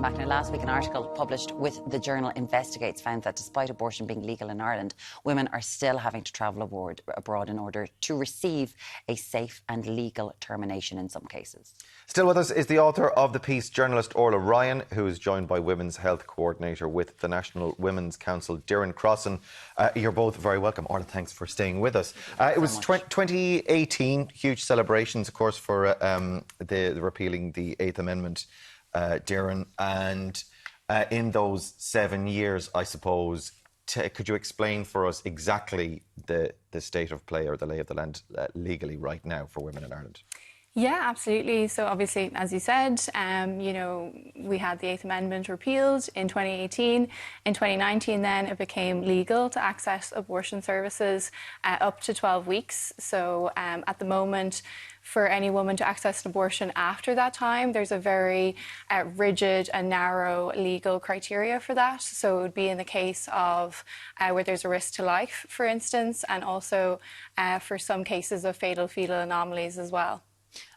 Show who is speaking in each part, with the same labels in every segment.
Speaker 1: back. Now, last week, an article published with the journal Investigates found that despite abortion being legal in Ireland, women are still having to travel abroad in order to receive a safe and legal termination in some cases.
Speaker 2: Still with us is the author of the piece, journalist Orla Ryan, who is joined by Women's Health Co-ordinator with the National Women's Council, Doireann Crossin. You're both very welcome. Orla, thanks for staying with us. It was 2018, huge celebrations, of course, for the repealing the Eighth Amendment, Doireann, and in those 7 years, I suppose, could you explain for us exactly the state of play or the lay of the land legally right now for women in Ireland?
Speaker 3: Yeah, absolutely. So obviously, as you said, we had the Eighth Amendment repealed in 2018. In 2019, then, it became legal to access abortion services up to 12 weeks. So at the moment, for any woman to access an abortion after that time, there's a very rigid and narrow legal criteria for that. So it would be in the case of where there's a risk to life, for instance, and also for some cases of fatal fetal anomalies as well.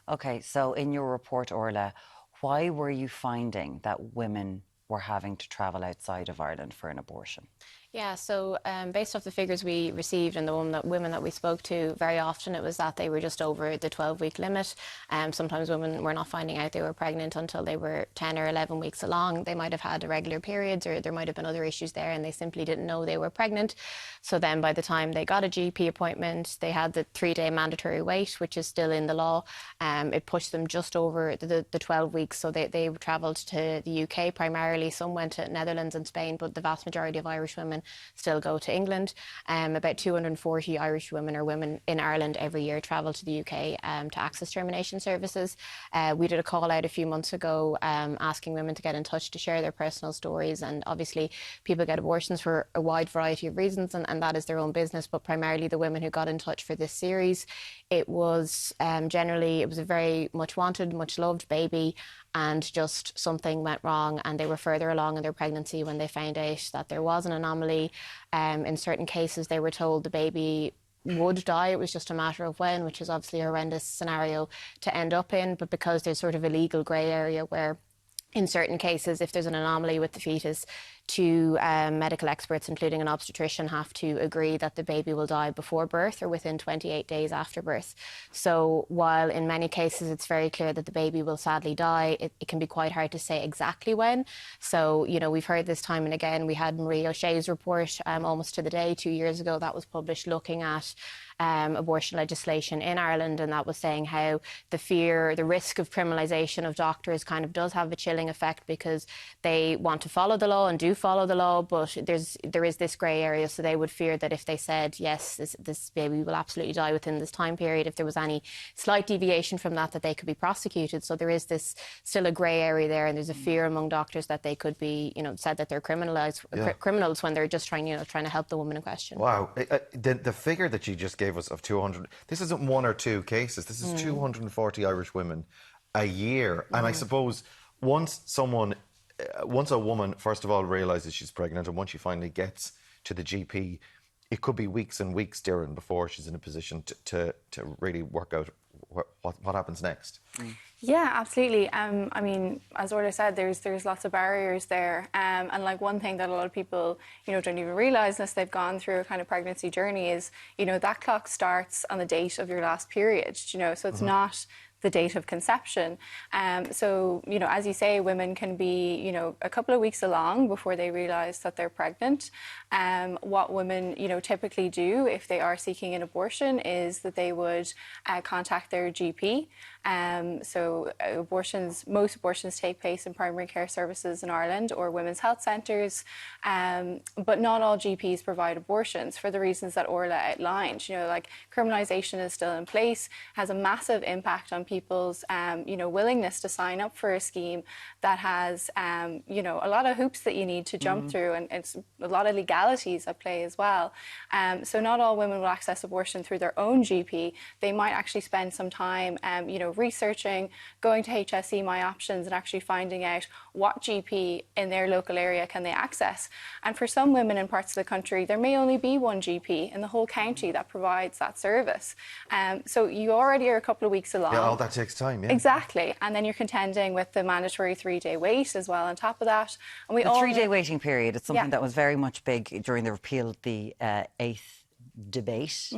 Speaker 1: OK, so in your report, Orla, why were you finding that women were having to travel outside of Ireland for an abortion?
Speaker 4: Yeah, so based off the figures we received and the women that we spoke to, very often it was that they were just over the 12-week limit. Sometimes women were not finding out they were pregnant until they were 10 or 11 weeks along. They might have had irregular periods, or there might have been other issues there, and they simply didn't know they were pregnant. So then by the time they got a GP appointment, they had the 3-day mandatory wait, which is still in the law. It pushed them just over the 12 weeks. So they travelled to the UK primarily. Some went to Netherlands and Spain, but the vast majority of Irish women still go to England. About 240 Irish women or women in Ireland every year travel to the UK to access termination services. We did a call out a few months ago asking women to get in touch to share their personal stories, and obviously people get abortions for a wide variety of reasons, and that is their own business, but primarily the women who got in touch for this series, it was generally, it was a very much wanted, much loved baby, and just something went wrong and they were further along in their pregnancy when they found out that there was an anomaly. In certain cases they were told the baby would die, it was just a matter of when, which is obviously a horrendous scenario to end up in, but because there's sort of a legal grey area where in certain cases, if there's an anomaly with the fetus, two medical experts, including an obstetrician, have to agree that the baby will die before birth or within 28 days after birth. So while in many cases it's very clear that the baby will sadly die, it can be quite hard to say exactly when. So, you know, we've heard this time and again. We had Marie O'Shea's report almost to the day 2 years ago that was published looking at abortion legislation in Ireland, and that was saying how the risk of criminalisation of doctors kind of does have a chilling effect because they want to follow the law and do follow the law, but there is this grey area, so they would fear that if they said, yes, this baby will absolutely die within this time period, if there was any slight deviation from that they could be prosecuted. So there is this still a grey area there, and there's a fear among doctors that they could be, you know, said that they're criminals when they're just trying to help the woman in question.
Speaker 2: Wow. The figure that you just gave us of 200, this isn't one or two cases, this is 240 Irish women a year. And I suppose once a woman, first of all, realises she's pregnant, and once she finally gets to the GP, it could be weeks and weeks, Doireann, before she's in a position to really work out what happens next.
Speaker 3: Yeah, absolutely. I mean, as Orla said, there's lots of barriers there. And like one thing that a lot of people, you know, don't even realise unless they've gone through a kind of pregnancy journey is, you know, that clock starts on the date of your last period, you know, so it's not the date of conception. So, you know, as you say, women can be, you know, a couple of weeks along before they realise that they're pregnant. What women, you know, typically do if they are seeking an abortion is that they would contact their GP. So most abortions take place in primary care services in Ireland or women's health centres, but not all GPs provide abortions for the reasons that Orla outlined. You know, like criminalisation is still in place, has a massive impact on people's, you know, willingness to sign up for a scheme that has, you know, a lot of hoops that you need to jump through, and it's a lot of legalities at play as well. So not all women will access abortion through their own GP. They might actually spend some time, you know, researching, going to HSE My Options and actually finding out what GP in their local area can they access. And for some women in parts of the country, there may only be one GP in the whole county that provides that service. So you already are a couple of weeks along.
Speaker 2: Yeah, that takes time, yeah.
Speaker 3: Exactly. And then you're contending with the mandatory 3-day wait as well on top of that. And we
Speaker 1: The 3-day waiting period, it's something that was very much big during the repeal of the 8th debate.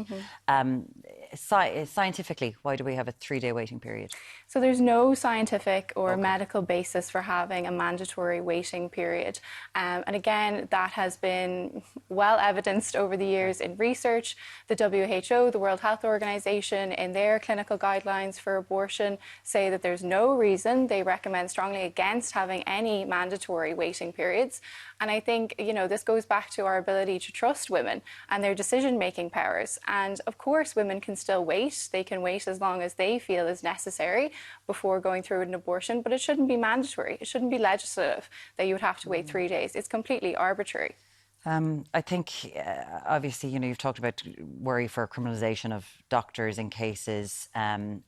Speaker 1: Scientifically, why do we have a 3-day waiting period?
Speaker 3: So there's no scientific or medical basis for having a mandatory waiting period. And again, that has been well evidenced over the years in research. The WHO, the World Health Organization, in their clinical guidelines for abortion say that there's no reason. They recommend strongly against having any mandatory waiting periods. And I think, you know, this goes back to our ability to trust women and their decision-making powers. And of course, women can still wait. They can wait as long as they feel is necessary before going through an abortion, but it shouldn't be mandatory. It shouldn't be legislative that you would have to wait 3 days. It's completely arbitrary.
Speaker 1: I think, obviously, you know, you've talked about worry for criminalisation of doctors in cases.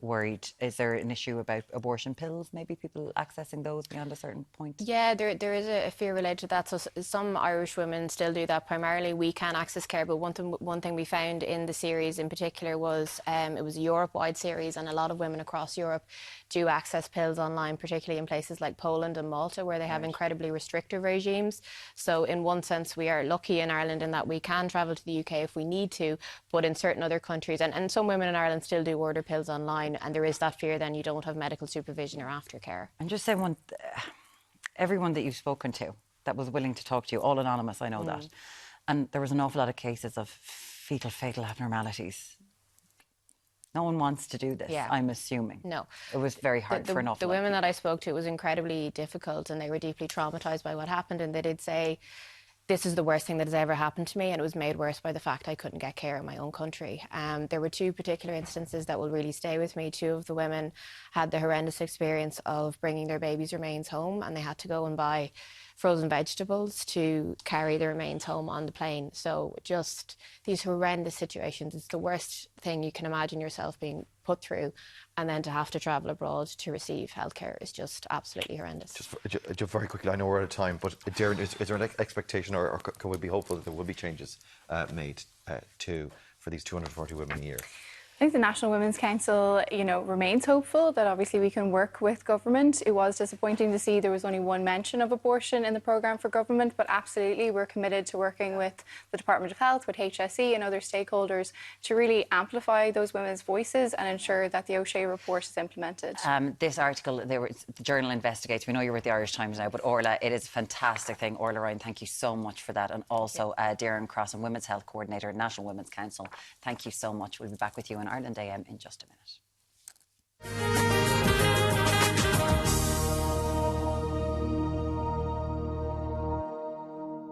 Speaker 1: Worried, is there an issue about abortion pills? Maybe people accessing those beyond a certain point?
Speaker 4: Yeah, there is a fear related to that. So some Irish women still do that. Primarily, we can access care, but one thing we found in the series in particular was it was a Europe-wide series, and a lot of women across Europe do access pills online, particularly in places like Poland and Malta, where they have incredibly restrictive regimes. So in one sense, we are lucky in Ireland in that we can travel to the UK if we need to, but in certain other countries, and some women in Ireland still do order pills online, and there is that fear then you don't have medical supervision or aftercare.
Speaker 1: And just say everyone that you've spoken to that was willing to talk to you, all anonymous, I know that, and there was an awful lot of cases of fetal fatal abnormalities. No one wants to do this, I'm assuming.
Speaker 4: No.
Speaker 1: It was very hard for an awful lot of
Speaker 4: women that I spoke to, it was incredibly difficult, and they were deeply traumatised by what happened, and they did say, this is the worst thing that has ever happened to me, and it was made worse by the fact I couldn't get care in my own country. There were two particular instances that will really stay with me. Two of the women had the horrendous experience of bringing their baby's remains home, and they had to go and buy frozen vegetables to carry the remains home on the plane. So just these horrendous situations. It's the worst thing you can imagine yourself being put through, and then to have to travel abroad to receive healthcare is just absolutely horrendous.
Speaker 2: Just very quickly, I know we're out of time, but Doireann, is there an expectation or can we be hopeful that there will be changes made for these 240 women a year?
Speaker 3: I think the National Women's Council, you know, remains hopeful that obviously we can work with government. It was disappointing to see there was only one mention of abortion in the programme for government, but absolutely we're committed to working with the Department of Health, with HSE and other stakeholders to really amplify those women's voices and ensure that the O'Shea report is implemented.
Speaker 1: This article, the Journal investigates. We know you're with the Irish Times now, but Orla, it is a fantastic thing. Orla Ryan, thank you so much for that. And also Doireann Crossin, Women's Health Co-ordinator, National Women's Council. Thank you so much. We'll be back with you on Ireland AM in just a minute.